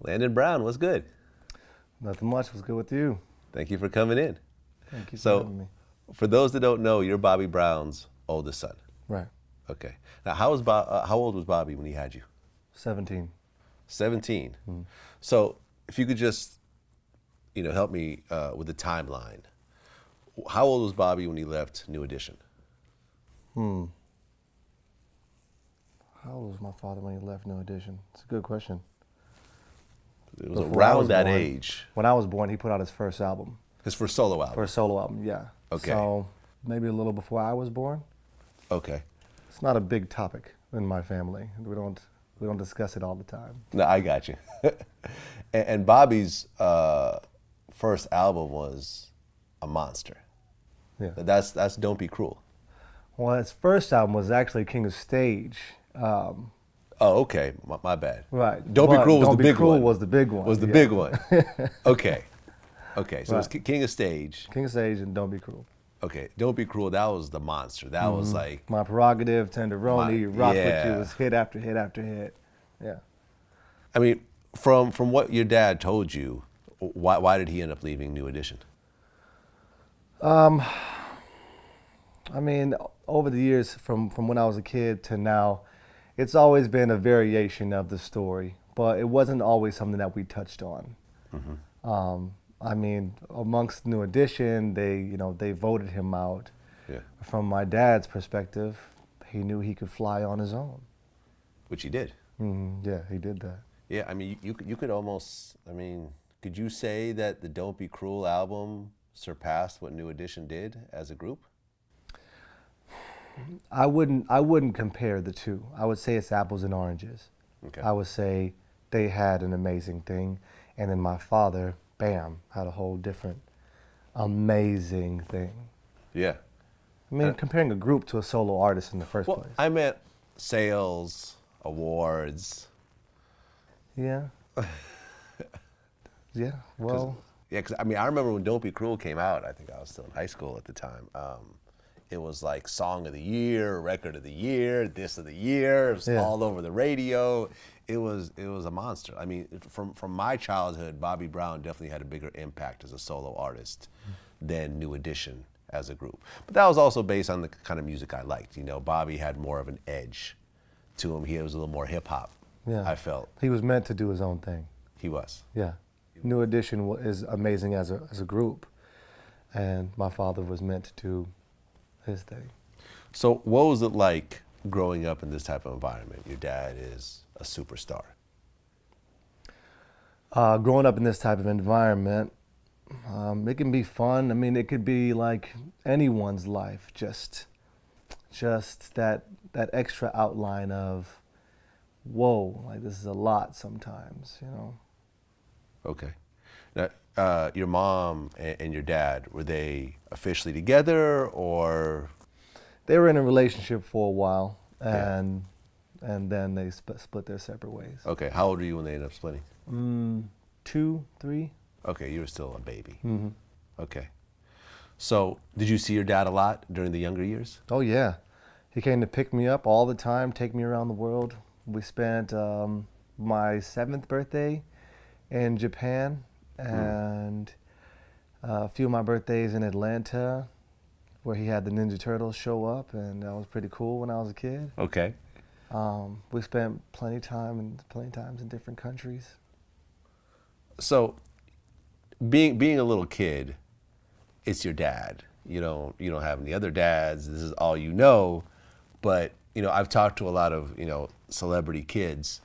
Landon Brown, what's good? Nothing much. What's good with you? Thank you for coming in. Thank you for So, having me. for those that don't know, you're Bobby Brown's oldest son. Right. Okay. Now, how old was Bobby when he had you? 17. 17. So, if you could just, help me with the timeline. How old was Bobby when he left New Edition? How old was my father when he left New Edition? It's a good question. It was Before I around was that born. age. When I was born, he put out his first album. His first solo album. First solo album, yeah. Okay. So maybe a little before I was born. Okay. It's not a big topic in my family. We don't discuss it all the time. No, I got you. and Bobby's first album was a monster. Yeah. That's Don't Be Cruel. Well, his first album was actually King of Stage. Oh, okay. My bad. Right. Don't Be But Cruel was Don't the Be big Cruel one. was the big one. Was the yeah. big one. Okay. Okay. So it was Right. King of Stage. King of Stage and Don't Be Cruel. Okay. Don't Be Cruel. That was the monster. That was like. My Prerogative, Tenderoni, Rock With yeah. You was hit after hit after hit. Yeah. I mean, from what your dad told you, why did he end up leaving New Edition? I mean, over the years, from when I was a kid to now, it's always been a variation of the story, but it wasn't always something that we touched on. I mean, amongst New Edition, they voted him out. Yeah. From my dad's perspective, he knew he could fly on his own. Which he did. Yeah, he did that. Yeah. I mean, you could almost. I mean, could you say that the Don't Be Cruel album surpassed what New Edition did as a group? I wouldn't compare the two. I would say it's apples and oranges. Okay. I would say they had an amazing thing, and then my father, bam, had a whole different amazing thing. Yeah. I mean, comparing a group to a solo artist in the first Well, place. I meant sales, awards. Yeah. Yeah. Well. Yeah, because I mean, I remember when Don't Be Cruel came out. I think I was still in high school at the time. It was like Song of the Year, Record of the Year, This of the Year. It was all over the radio. It was a monster. I mean, from my childhood, Bobby Brown definitely had a bigger impact as a solo artist than New Edition as a group. But that was also based on the kind of music I liked. Bobby had more of an edge to him. He was a little more hip hop. Yeah. I felt He was meant to do his own thing. he was. Yeah. New Edition is amazing as a group, and my father was meant to do his thing. So what was it like growing up in this type of environment? Your dad is a superstar. Growing up in this type of environment, it can be fun. I mean, it could be like anyone's life, just that extra outline of, whoa, like this is a lot sometimes, Okay. Now, your mom and your dad, were they officially together or? They were in a relationship for a while, and then they split their separate ways. Okay. How old were you when they ended up splitting? 2, 3. Okay. You were still a baby. Okay. So did you see your dad a lot during the younger years? Oh yeah, he came to pick me up all the time, take me around the world. We spent my 7th birthday in Japan and a few of my birthdays in Atlanta, where he had the Ninja Turtles show up, and that was pretty cool when I was a kid. Okay. We spent plenty times in different countries. So being a little kid, it's your dad. You don't have any other dads. This is all you know. But I've talked to a lot of celebrity kids,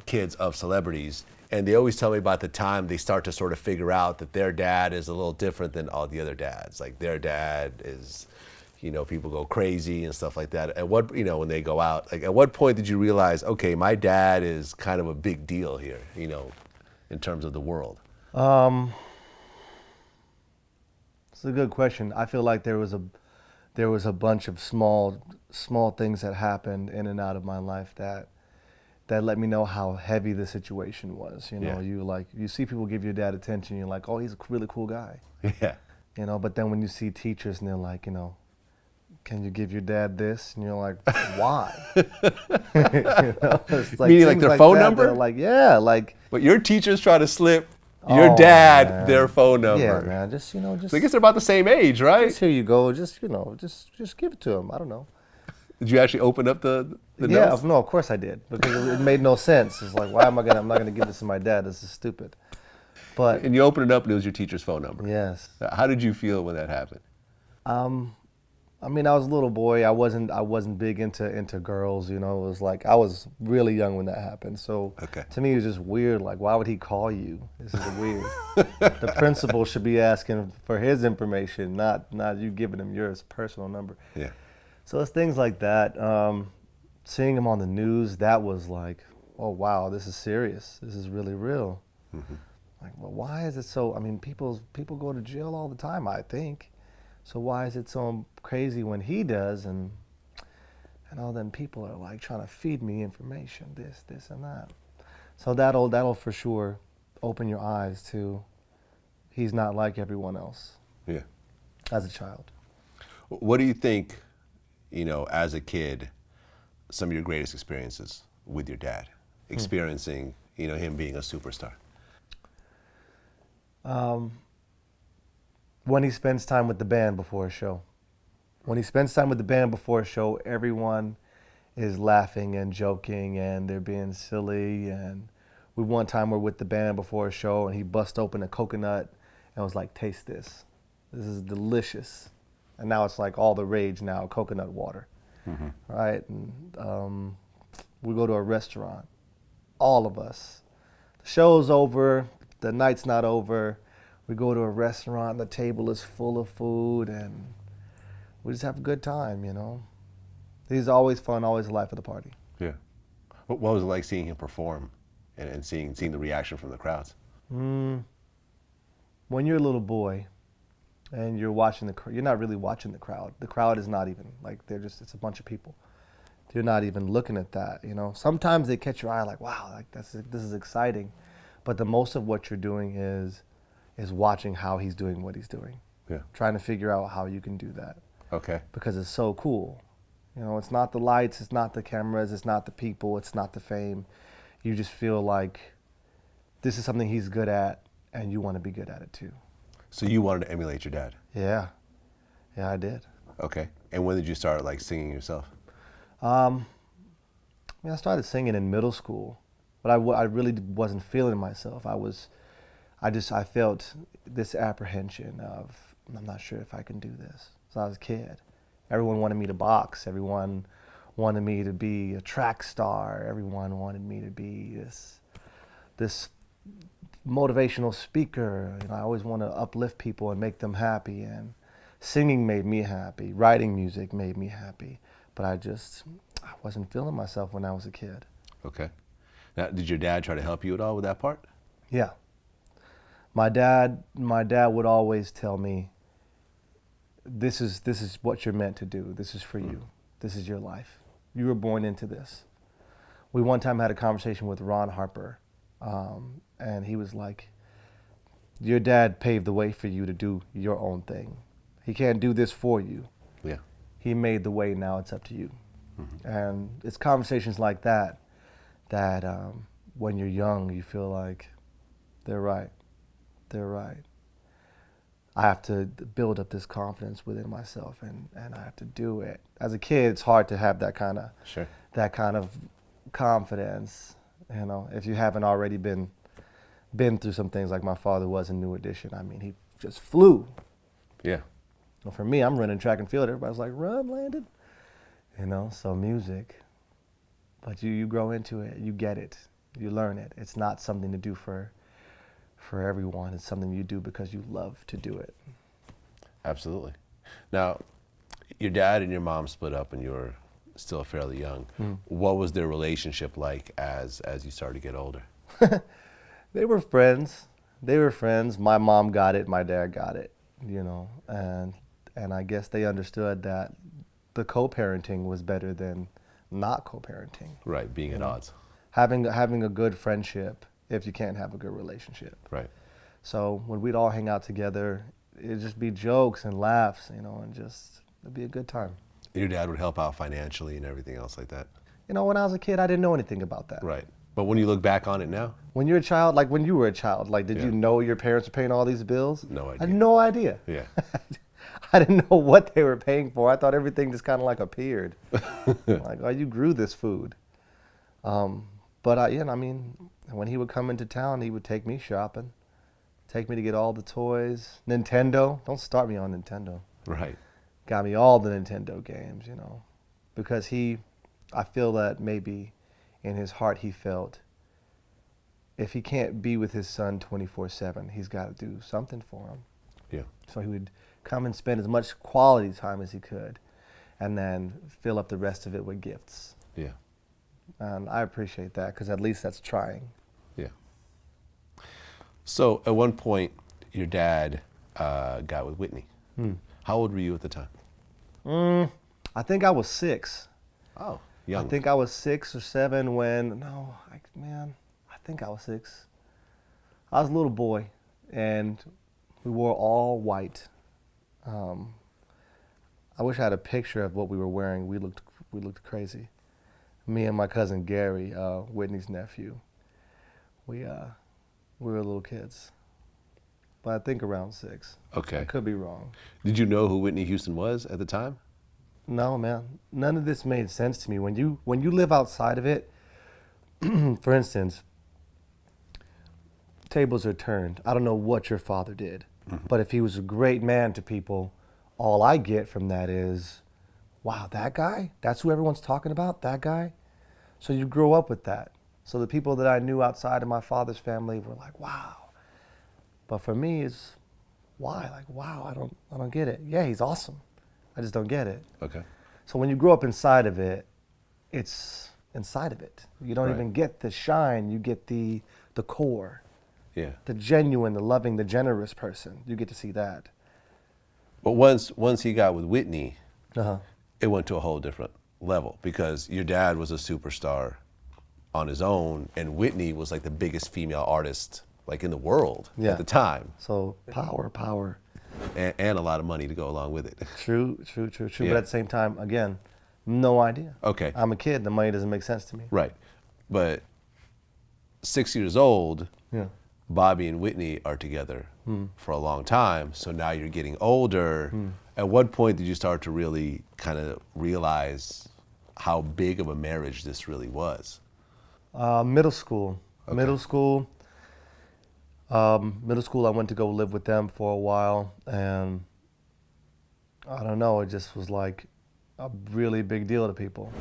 kids of celebrities, and they always tell me about the time they start to sort of figure out that their dad is a little different than all the other dads. Like their dad is, people go crazy and stuff like that. At what, when they go out, like at what point did you realize, okay, my dad is kind of a big deal here, in terms of the world? It's a good question. I feel like there was a bunch of small things that happened in and out of my life that let me know how heavy the situation was. Yeah. You see people give your dad attention, you're like, oh, he's a really cool guy. Yeah. But then when you see teachers and they're like, can you give your dad this? And you're like, why? It's like Meaning like things their like phone that number? like, yeah, like, But your teachers try to slip your oh dad their man. phone Yeah, number. man. Just, So I guess they're about the same age, right? just here you go. Just, just give it to him. I don't know. Did you actually open up the Yeah, notes? no, of course I did, because it made no sense. It's like, I'm not gonna give this to my dad. This is stupid. But And you opened it up and it was your teacher's phone number. yes, How did you feel when that happened? I mean, I was a little boy. I wasn't big into girls. It was like I was really young when that happened. So Okay. to me, it was just weird. Like, why would he call you? This is weird. The principal should be asking for his information, not you giving him your personal number. Yeah. So it's things like that. Seeing him on the news, that was like, oh wow, this is serious. This is really real. Like, well, why is it so? I mean, people go to jail all the time, I think. So why is it so crazy when he does, and all then people are like trying to feed me information, this, and that. So that'll for sure open your eyes to he's not like everyone else Yeah. as a child. What do you think, as a kid, some of your greatest experiences with your dad, experiencing, him being a superstar? When he spends time with the band before a show. When he spends time with the band before a show, everyone is laughing and joking and they're being silly. And one time we're with the band before a show and he bust open a coconut and was like, taste this. This is delicious. And now it's like all the rage now, coconut water. Right? And we go to a restaurant, all of us. The show's over, the night's not over. We go to a restaurant, the table is full of food, and we just have a good time, He's always fun, always the life of the party. Yeah. What was it like seeing him perform and seeing the reaction from the crowds? When you're a little boy and you're watching you're not really watching the crowd. The crowd is not even, like, it's a bunch of people. You're not even looking at that, Sometimes they catch your eye like, wow, like this is exciting. But the most of what you're doing is watching how he's doing what he's doing. Yeah. Trying to figure out how you can do that. Okay. Because it's so cool. It's not the lights, it's not the cameras, it's not the people, it's not the fame. You just feel like this is something he's good at and you want to be good at it too. So you wanted to emulate your dad? Yeah. Yeah, I did. Okay. And when did you start singing yourself? I mean, I started singing in middle school, but I really wasn't feeling myself. I felt this apprehension of, I'm not sure if I can do this. So I was a kid. Everyone wanted me to box. Everyone wanted me to be a track star. Everyone wanted me to be this motivational speaker. I always want to uplift people and make them happy. And singing made me happy. Writing music made me happy. But I wasn't feeling myself when I was a kid. Okay. Now, did your dad try to help you at all with that part? Yeah. My dad would always tell me, this is what you're meant to do. This is for you. This is your life. You were born into this. We one time had a conversation with Ron Harper, and he was like, your dad paved the way for you to do your own thing. He can't do this for you. Yeah. He made the way, now it's up to you. And it's conversations like that when you're young, you feel like they're right. They're right. I have to build up this confidence within myself, and I have to do it. As a kid, it's hard to have that kind of confidence, if you haven't already been through some things like my father was in New Edition. I mean, he just flew. Yeah. Well, for me, I'm running track and field. Everybody's like, run, Landon. So music. But you grow into it. You get it. You learn it. It's not something to do for everyone. It's something you do because you love to do it. Absolutely. Now, your dad and your mom split up when you were still fairly young. What was their relationship like as you started to get older? They were friends. My mom got it. My dad got it. And I guess they understood that the co-parenting was better than not co-parenting. Right, being at odds. Having a good friendship if you can't have a good relationship. Right. So when we'd all hang out together, it'd just be jokes and laughs, and just, it'd be a good time. Your dad would help out financially and everything else like that. You know, when I was a kid, I didn't know anything about that. Right. But when you look back on it now, When you're a child, like when you were a child, like did Yeah. you know your parents were paying all these bills? No I idea. had no idea. yeah. I didn't know what they were paying for. I thought everything just kind of like appeared. Like, oh, you grew this food. But I mean, when he would come into town, he would take me shopping, take me to get all the toys. Nintendo, don't start me on Nintendo. Right. Got me all the Nintendo games, you know, because I feel that maybe in his heart he felt if he can't be with his son 24/7, he's got to do something for him. Yeah. So he would come and spend as much quality time as he could and then fill up the rest of it with gifts. Yeah. And I appreciate that because at least that's trying. Yeah. So at one point, your dad got with Whitney. How old were you at the time? I think I was 6. Oh, young. I think I was 6 or 7 when, I think I was 6. I was a little boy and we wore all white. I wish I had a picture of what we were wearing. We looked crazy. Me and my cousin Gary, Whitney's nephew, we were little kids. But I think around 6. Okay. I could be wrong. Did you know who Whitney Houston was at the time? No, man. None of this made sense to me. When you live outside of it, for instance, tables are turned. I don't know what your father did, but if he was a great man to people, all I get from that is, wow, that guy? That's who everyone's talking about? That guy? So you grow up with that. So the people that I knew outside of my father's family were like, wow. But for me, it's why? Like, wow, I don't get it. Yeah, he's awesome. I just don't get it. Okay. So when you grow up inside of it, it's inside of it. You don't Right. even get the shine. You get the core, Yeah. the genuine, the loving, the generous person. You get to see that. But once he got with Whitney, Uh-huh. it went to a whole different level because your dad was a superstar on his own, and Whitney was like the biggest female artist like in the world Yeah. at the time, So power. and a lot of money to go along with it. True. Yeah. But at the same time, again, no idea. Okay. I'm a kid. The money doesn't make sense to me. Right. But 6 years old, Yeah. Bobby and Whitney are together for a long time. So now you're getting older. At what point did you start to really kind of realize how big of a marriage this really was? Middle school. Okay. Middle school, I went to go live with them for a while, and I don't know, it just was like a really big deal to people.